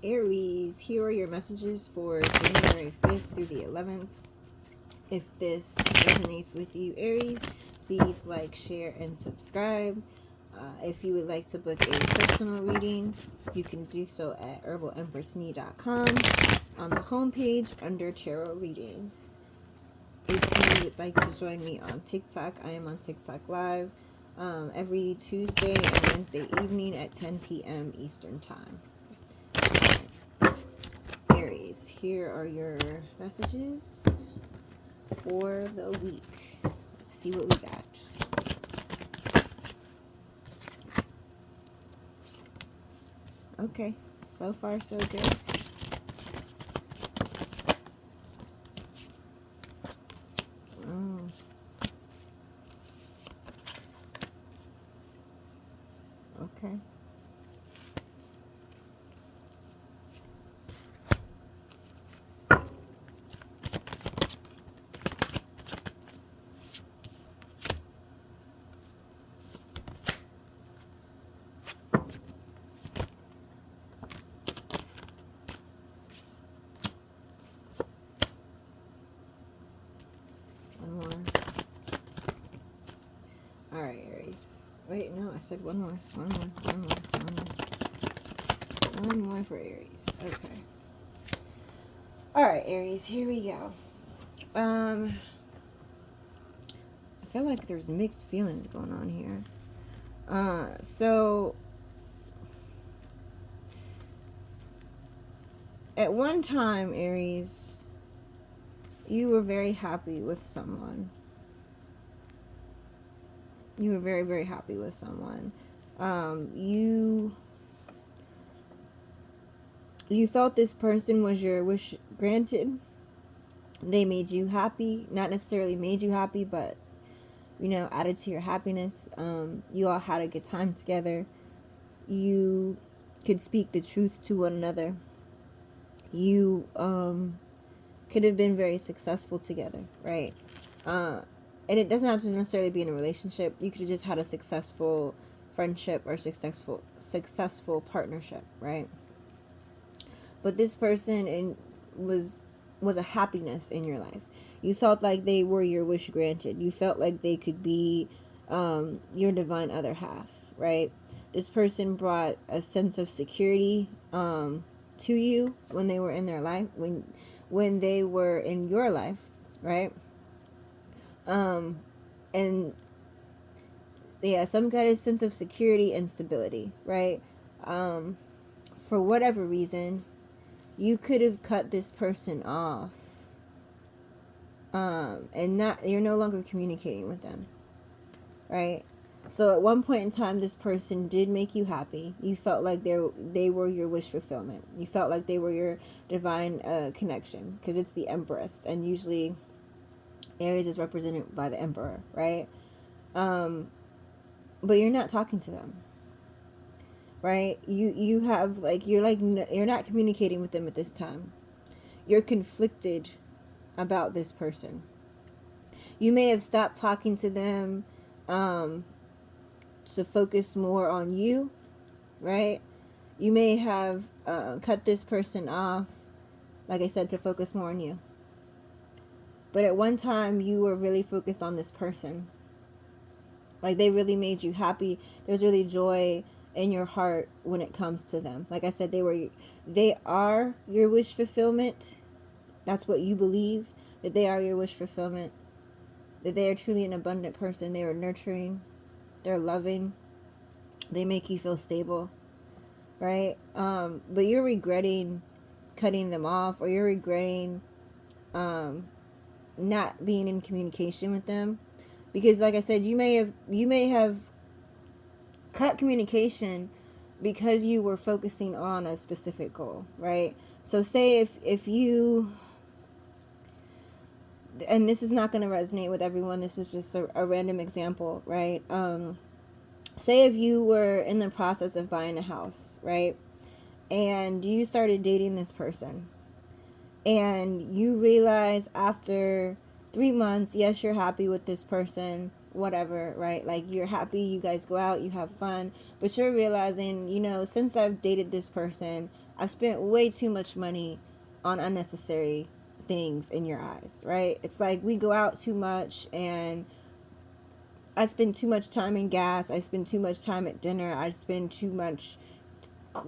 Aries, here are your messages for January 5th through the 11th. If this resonates with you, Aries, please like, share, and subscribe. If you would like to book a personal reading, you can do so at herbalempressnee.com on the homepage under tarot readings. If you would like to join me on TikTok, I am on TikTok Live every Tuesday and Wednesday evening at 10 p.m. Eastern Time. Aries, here are your messages for the week. Let's see what we got. Okay, so far so good. Okay. One more. Alright, Aries. Wait, no, I said one more. One more for Aries. Okay. Alright, Aries, here we go. I feel like there's mixed feelings going on here. So at one time, Aries, you were very happy with someone. You were very, very happy with someone. You felt this person was your wish granted. They made you happy. Not necessarily made you happy, but, you know, added to your happiness. You all had a good time together. You could speak the truth to one another. You could have been very successful together, right? And it doesn't have to necessarily be in a relationship. You could have just had a successful friendship or successful partnership, right? But this person was a happiness in your life. You felt like they were your wish granted. You felt like they could be your divine other half, right? This person brought a sense of security to you when they were in their life, when they were in your life, right? And yeah, some kind of sense of security and stability, right? For whatever reason, you could have cut this person off, and you're no longer communicating with them, right? So at one point in time, this person did make you happy. You felt like they were your wish fulfillment. You felt like they were your divine connection, because it's the Empress, and usually Aries is represented by the Emperor, right? But you're not talking to them, right? You're not communicating with them at this time. You're conflicted about this person. You may have stopped talking to them to focus more on you, right? You may have cut this person off, like I said, to focus more on you. But at one time, you were really focused on this person. Like, they really made you happy. There's really joy in your heart when it comes to them. Like I said, they are your wish fulfillment. That's what you believe, that they are your wish fulfillment. That they are truly an abundant person. They are nurturing. They're loving. They make you feel stable, right? But you're regretting cutting them off, or you're regretting not being in communication with them, because like I said, you may have cut communication because you were focusing on a specific goal, right? So say if you, and this is not going to resonate with everyone, this is just a random example, right? Say if you were in the process of buying a house, right? And you started dating this person, and you realize after 3 months, yes, you're happy with this person, whatever, right? Like, you're happy, you guys go out, you have fun, but you're realizing, you know, since I've dated this person, I've spent way too much money on unnecessary things in your eyes, right? It's like we go out too much and I spend too much time in gas. I spend too much time at dinner. I spend too much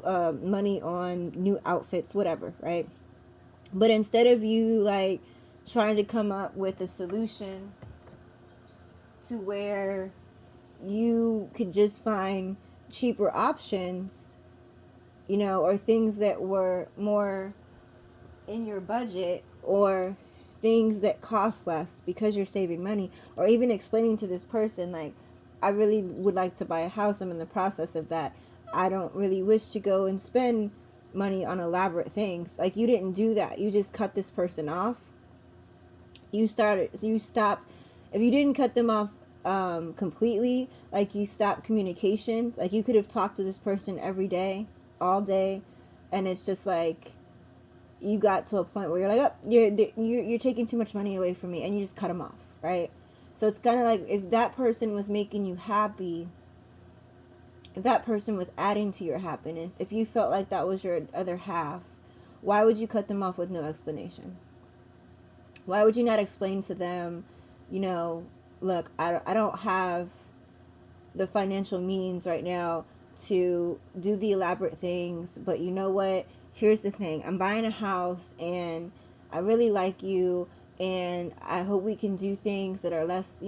money on new outfits, whatever, right? But instead of you like trying to come up with a solution to where you could just find cheaper options, or things that were more in your budget, or things that cost less because you're saving money, or even explaining to this person like, I really would like to buy a house, I'm in the process of that, I don't really wish to go and spend money on elaborate things. Like, you didn't do that, you just cut this person off. You stopped. If you didn't cut them off completely, like you stopped communication, like you could have talked to this person every day, all day, and it's just like you got to a point where you're like, oh, you're taking too much money away from me, and you just cut them off, right? So it's kind of like, if that person was making you happy, if that person was adding to your happiness, if you felt like that was your other half, why would you cut them off with no explanation? Why would you not explain to them, look, I don't have the financial means right now to do the elaborate things, but you know what? Here's the thing. I'm buying a house and I really like you, and I hope we can do things that are less,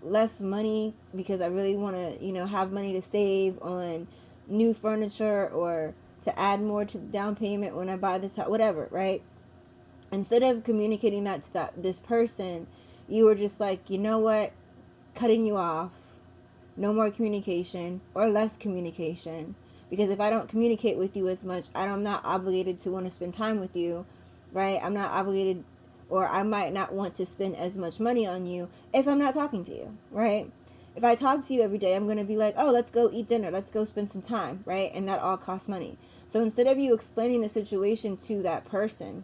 less money, because I really want to, have money to save on new furniture, or to add more to the down payment when I buy this house, whatever, right? Instead of communicating that to this person, you were just like, you know what, cutting you off, no more communication, or less communication, because if I don't communicate with you as much, I'm not obligated to want to spend time with you, right? I'm not obligated, or I might not want to spend as much money on you if I'm not talking to you, right? If I talk to you every day, I'm going to be like, oh, let's go eat dinner, let's go spend some time, right? And that all costs money. So instead of you explaining the situation to that person,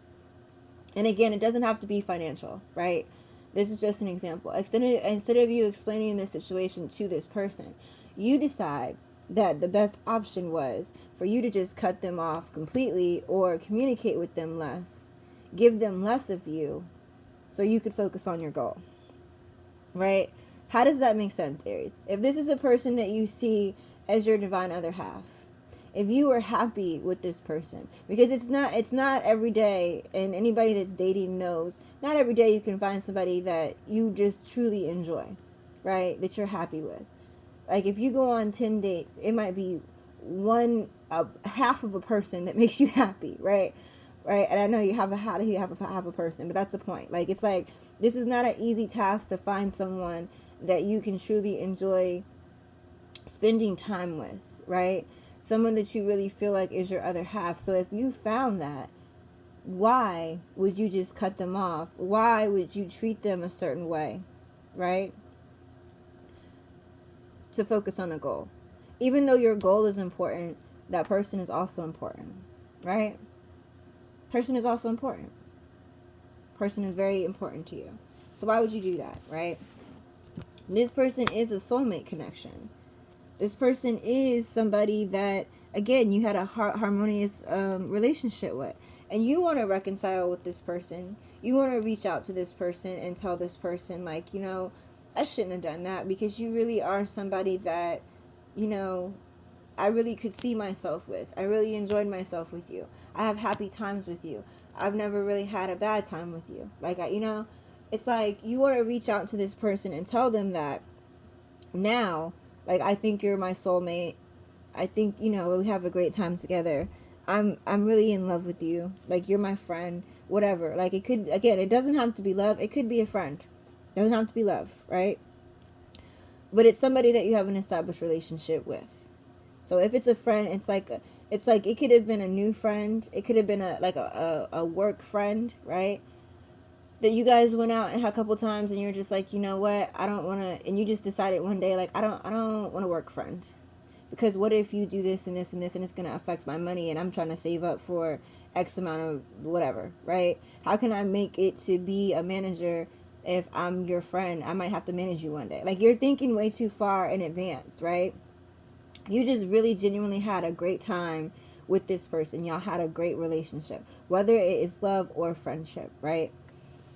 and again, it doesn't have to be financial, right? This is just an example. Instead of you explaining the situation to this person, you decide that the best option was for you to just cut them off completely, or communicate with them less, give them less of you, so you could focus on your goal, right? How does that make sense, Aries? If this is a person that you see as your divine other half, if you are happy with this person, because it's not every day, and anybody that's dating knows, not every day you can find somebody that you just truly enjoy, right? That you're happy with. Like, if you go on 10 dates, it might be half of a person that makes you happy, right? Right? And I know you have half a person, but that's the point. Like, it's like, this is not an easy task to find someone that you can truly enjoy spending time with, right? Someone that you really feel like is your other half. So if you found that, why would you just cut them off? Why would you treat them a certain way, right? To focus on a goal. Even though your goal is important, that person is also important, right? Person is also important. Person is very important to you. So why would you do that, right? This person is a soulmate connection. This person is somebody that, again, you had a harmonious relationship with. And you want to reconcile with this person. You want to reach out to this person and tell this person, like, I shouldn't have done that, because you really are somebody that, I really could see myself with. I really enjoyed myself with you. I have happy times with you. I've never really had a bad time with you. Like, it's like you want to reach out to this person and tell them that now, like, I think you're my soulmate. I think, we have a great time together. I'm really in love with you. Like, you're my friend, whatever. Like, it could, again, it doesn't have to be love. It could be a friend. It doesn't have to be love, right? But it's somebody that you have an established relationship with. So if it's a friend, it's like it could have been a new friend. It could have been a work friend, right? That you guys went out and had a couple times, and you're just like, you know what, I don't want to, and you just decided one day, like, I don't want to work friend, because what if you do this and this and this, and it's going to affect my money, and I'm trying to save up for X amount of whatever, right? How can I make it to be a manager if I'm your friend? I might have to manage you one day. Like, you're thinking way too far in advance, right? You just really genuinely had a great time with this person. Y'all had a great relationship, whether it is love or friendship, right?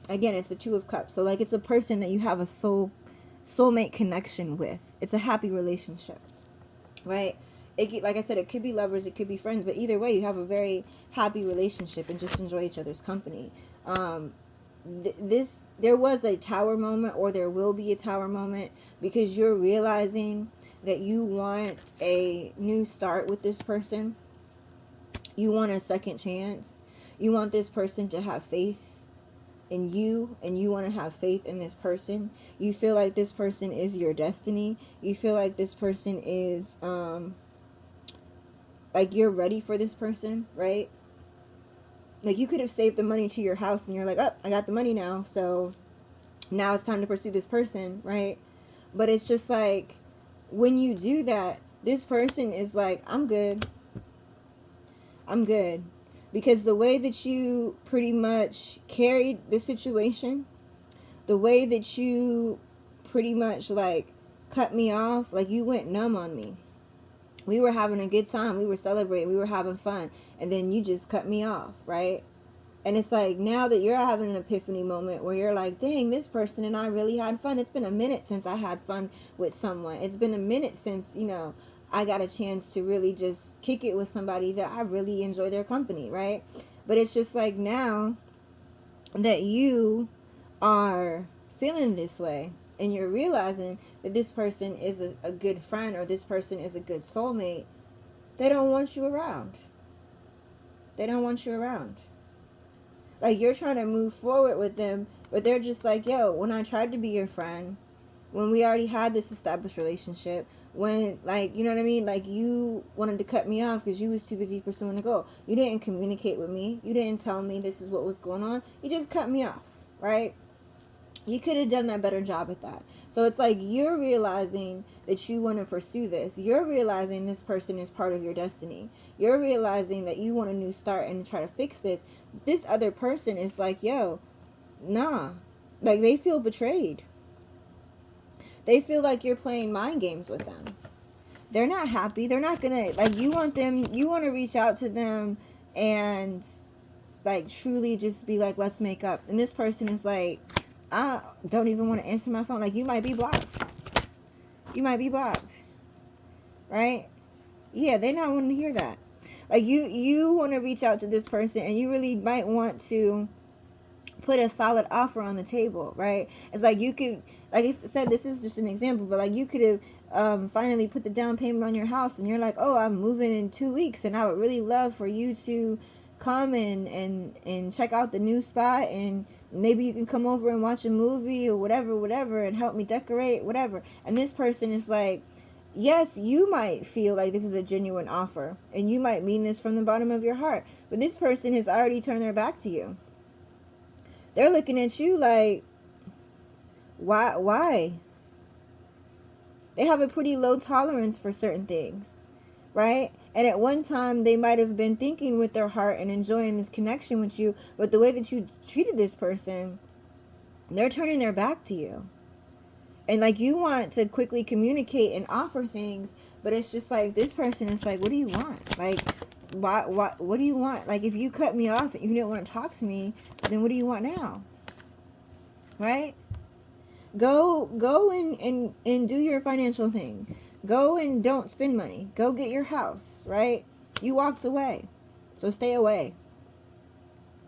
Again, it's the Two of Cups. So like, it's a person that you have a soulmate connection with. It's a happy relationship, right? Like I said, it could be lovers, it could be friends, but either way, you have a very happy relationship and just enjoy each other's company. There was a tower moment, or there will be a tower moment, because you're realizing that you want a new start with this person. You want a second chance. You want this person to have faith in you, and you want to have faith in this person. You feel like this person is your destiny. You feel like this person is like, you're ready for this person, right? Like, you could have saved the money to your house and you're like, oh, I got the money now, so now it's time to pursue this person, right? But it's just like, when you do that, this person is like, I'm good. Because the way that you pretty much carried the situation, the way that you pretty much like cut me off, like, you went numb on me. We were having a good time, we were celebrating, we were having fun, and then you just cut me off, right? And it's like, now that you're having an epiphany moment where you're like, dang, this person and I really had fun. It's been a minute since I had fun with someone. It's been a minute since, I got a chance to really just kick it with somebody that I really enjoy their company, right? But it's just like, now that you are feeling this way, and you're realizing that this person is a good friend, or this person is a good soulmate, they don't want you around. They don't want you around. Like, you're trying to move forward with them, but they're just like, yo, when I tried to be your friend, when we already had this established relationship, when, like, you know what I mean? Like, you wanted to cut me off because you was too busy pursuing a goal. You didn't communicate with me. You didn't tell me this is what was going on. You just cut me off, right? You could have done that better job at that. So it's like, you're realizing that you want to pursue this. You're realizing this person is part of your destiny. You're realizing that you want a new start and try to fix this. This other person is like, yo, nah. Like, they feel betrayed. They feel like you're playing mind games with them. They're not happy. They're not gonna, like, you want to reach out to them and, like, truly just be like, let's make up. And this person is like, I don't even want to answer my phone. Like, you might be blocked. You might be blocked. Right? Yeah, they're not wanting to hear that. Like, you want to reach out to this person, and you really might want to put a solid offer on the table, right? It's like, you could, like I said, this is just an example, but like, you could have finally put the down payment on your house, and you're like, oh, I'm moving in 2 weeks, and I would really love for you to come and check out the new spot, and maybe you can come over and watch a movie or whatever, and help me decorate, whatever. And this person is like, yes, you might feel like this is a genuine offer, and you might mean this from the bottom of your heart, but this person has already turned their back to you. They're looking at you like, why? They have a pretty low tolerance for certain things, right? And at one time, they might have been thinking with their heart and enjoying this connection with you, but the way that you treated this person, they're turning their back to you. And like, you want to quickly communicate and offer things, but it's just like, this person is like, what do you want? Like, what do you want? Like, if you cut me off and you didn't want to talk to me, then what do you want now? Right? Go and do your financial thing. Go and don't spend money. Go get your house, right? You walked away, so stay away.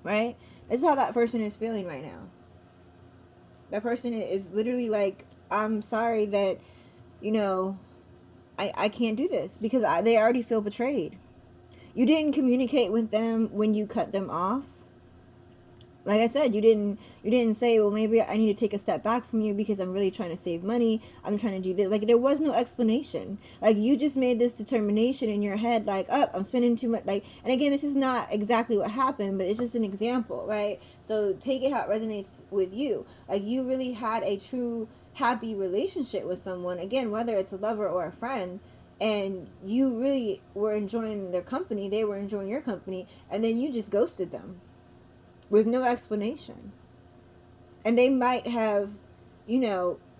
Right? That's how that person is feeling right now. That person is literally like, I'm sorry that, I can't do this, because they already feel betrayed. You didn't communicate with them when you cut them off. Like I said, you didn't say, well, maybe I need to take a step back from you because I'm really trying to save money. I'm trying to do this. Like, there was no explanation. Like, you just made this determination in your head, like, oh, I'm spending too much. Like, and again, this is not exactly what happened, but it's just an example, right? So take it how it resonates with you. Like, you really had a true happy relationship with someone. Again, whether it's a lover or a friend, and you really were enjoying their company, they were enjoying your company, and then you just ghosted them with no explanation. And they might have,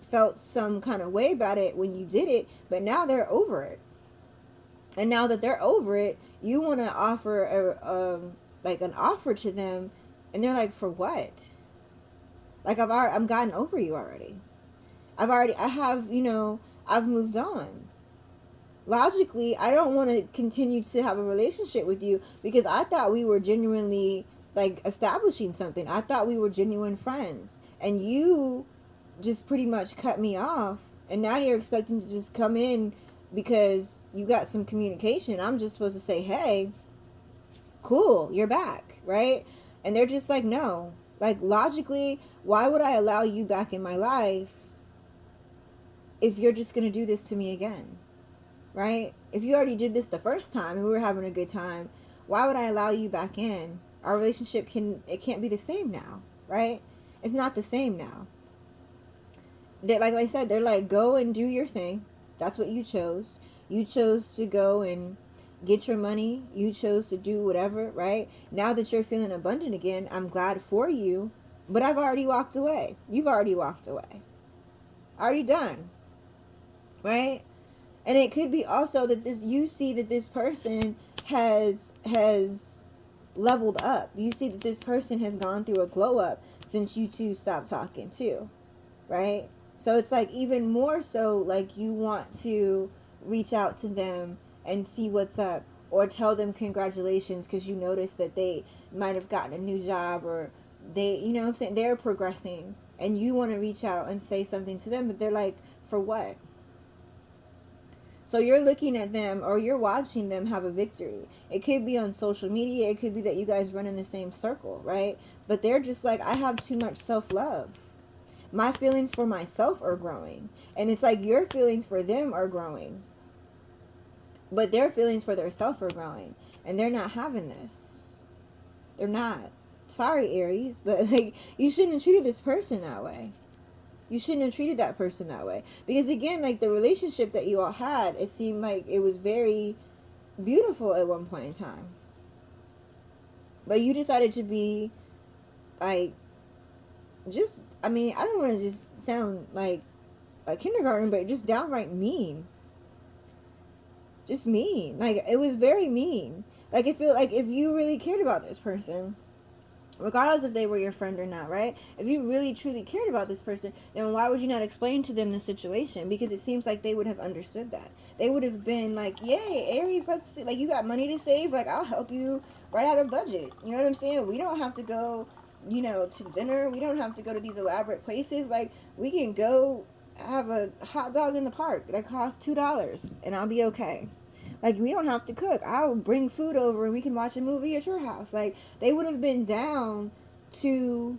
felt some kind of way about it when you did it, but now they're over it. And now that they're over it, you want to offer like an offer to them, and they're like, for what? Like, I'm gotten over you already. I have, I've moved on. Logically, I don't want to continue to have a relationship with you because I thought we were genuinely like establishing something. I thought we were genuine friends, and you just pretty much cut me off, and now you're expecting to just come in because you got some communication. I'm just supposed to say, hey, cool, you're back, right? And they're just like, no. Like, logically, why would I allow you back in my life if you're just going to do this to me again, right? If you already did this the first time and we were having a good time, why would I allow you back in? Our relationship can't be the same now, right? It's not the same now. They're, like I said, they're like, go and do your thing. That's what you chose. You chose to go and get your money. You chose to do whatever, right? Now that you're feeling abundant again, I'm glad for you. But I've already walked away. You've already walked away. Already done. Right? And it could be also that you see that this person has leveled up. You see that this person has gone through a glow up since you two stopped talking too. Right? So it's like even more so like you want to reach out to them and see what's up, or tell them congratulations because you noticed that they might have gotten a new job, or they, what I'm saying, they're progressing, and you want to reach out and say something to them, but they're like, for what? So you're looking at them, or you're watching them have a victory. It could be on social media. It could be that you guys run in the same circle, right? But they're just like, I have too much self-love. My feelings for myself are growing. And it's like your feelings for them are growing. But their feelings for their self are growing. And they're not having this. They're not. Sorry, Aries. But like, you shouldn't have treated this person that way. You shouldn't have treated that person that way. Because again, like the relationship that you all had, it seemed like it was very beautiful at one point in time. But you decided to be like, just, I mean, I don't want to just sound like a kindergarten, but just downright mean. Just mean. Like, it was very mean. Like, I feel like if you really cared about this person, regardless if they were your friend or not, right? If you really truly cared about this person, then why would you not explain to them the situation? Because it seems like they would have understood that. They would have been like, yay, Aries, let's, like, you got money to save? Like, I'll help you write out a budget. You know what I'm saying? We don't have to go, to dinner. We don't have to go to these elaborate places. Like, we can go have a hot dog in the park that costs $2 and I'll be okay. Like, we don't have to cook. I'll bring food over and we can watch a movie at your house. Like, they would have been down to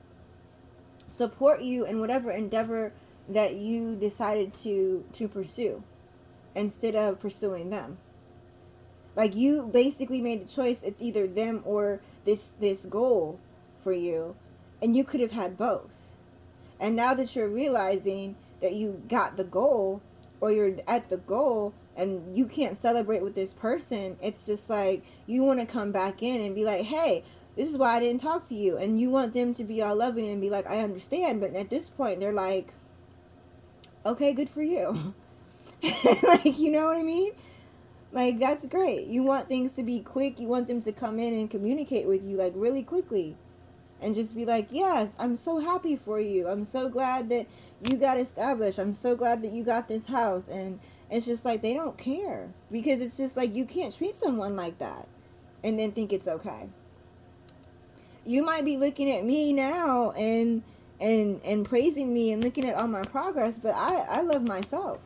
support you in whatever endeavor that you decided to pursue instead of pursuing them. Like, you basically made the choice. It's either them or this goal for you. And you could have had both. And now that you're realizing that you got the goal, or you're at the goal, and you can't celebrate with this person, it's just like you want to come back in and be like, hey, this is why I didn't talk to you. And you want them to be all loving and be like, I understand. But at this point, they're like, okay, good for you. Like, you know what I mean? Like, that's great. You want things to be quick. You want them to come in and communicate with you, like, really quickly. And just be like, yes, I'm so happy for you. I'm so glad that you got established. I'm so glad that you got this house. And it's just like they don't care. Because it's just like you can't treat someone like that and then think it's okay. You might be looking at me now and praising me and looking at all my progress, but I love myself.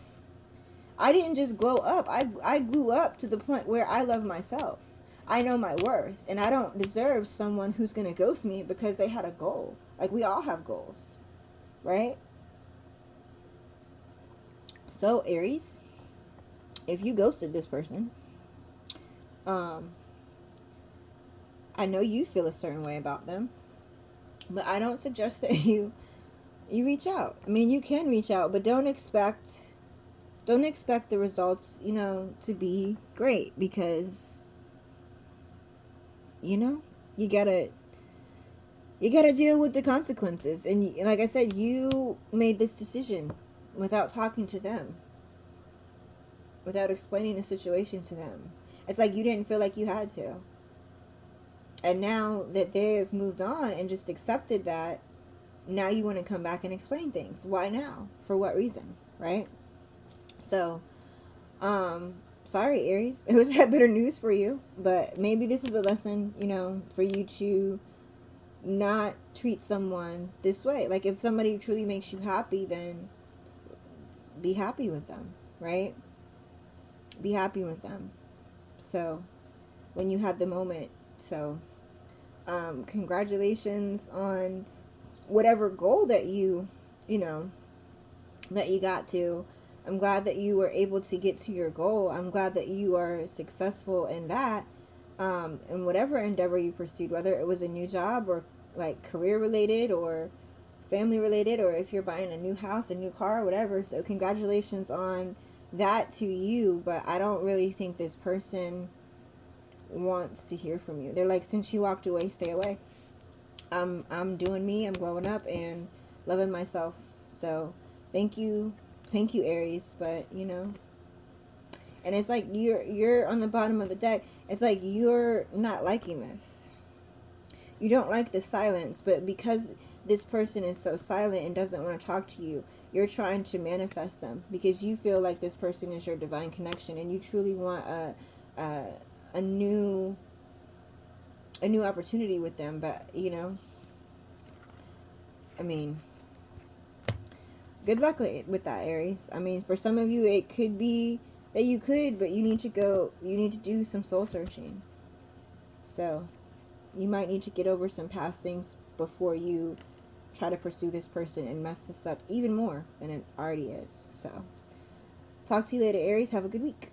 I didn't just glow up. I grew up to the point where I love myself. I know my worth, and I don't deserve someone who's going to ghost me because they had a goal. Like, we all have goals, right? So, Aries, if you ghosted this person, I know you feel a certain way about them, but I don't suggest that you reach out. I mean, you can reach out, but don't expect the results, to be great, because you gotta deal with the consequences. And like I said, you made this decision without talking to them, without explaining the situation to them. It's like you didn't feel like you had to. And now that they've moved on and just accepted that, now you want to come back and explain things. Why now? For what reason? Right? So, sorry, Aries. I wish I had better news for you. But maybe this is a lesson, for you to not treat someone this way. Like, if somebody truly makes you happy, then be happy with them, right? Be happy with them. So, when you had the moment. So, congratulations on whatever goal that that you got to. I'm glad that you were able to get to your goal. I'm glad that you are successful in that, in whatever endeavor you pursued, whether it was a new job or like career related or family related, or if you're buying a new house, a new car, whatever. So congratulations on that to you. But I don't really think this person wants to hear from you. They're like, since you walked away, stay away. I'm doing me. I'm glowing up and loving myself. So thank you, Aries. But and it's like you're on the bottom of the deck. It's like you're not liking this. You don't like the silence, but because this person is so silent and doesn't want to talk to you, you're trying to manifest them because you feel like this person is your divine connection and you truly want a new opportunity with them. But I mean, good luck with that, Aries. I mean, for some of you it could be that you could, but you need to do some soul searching. So you might need to get over some past things before you try to pursue this person and mess this up even more than it already is. So talk to you later, Aries. Have a good week.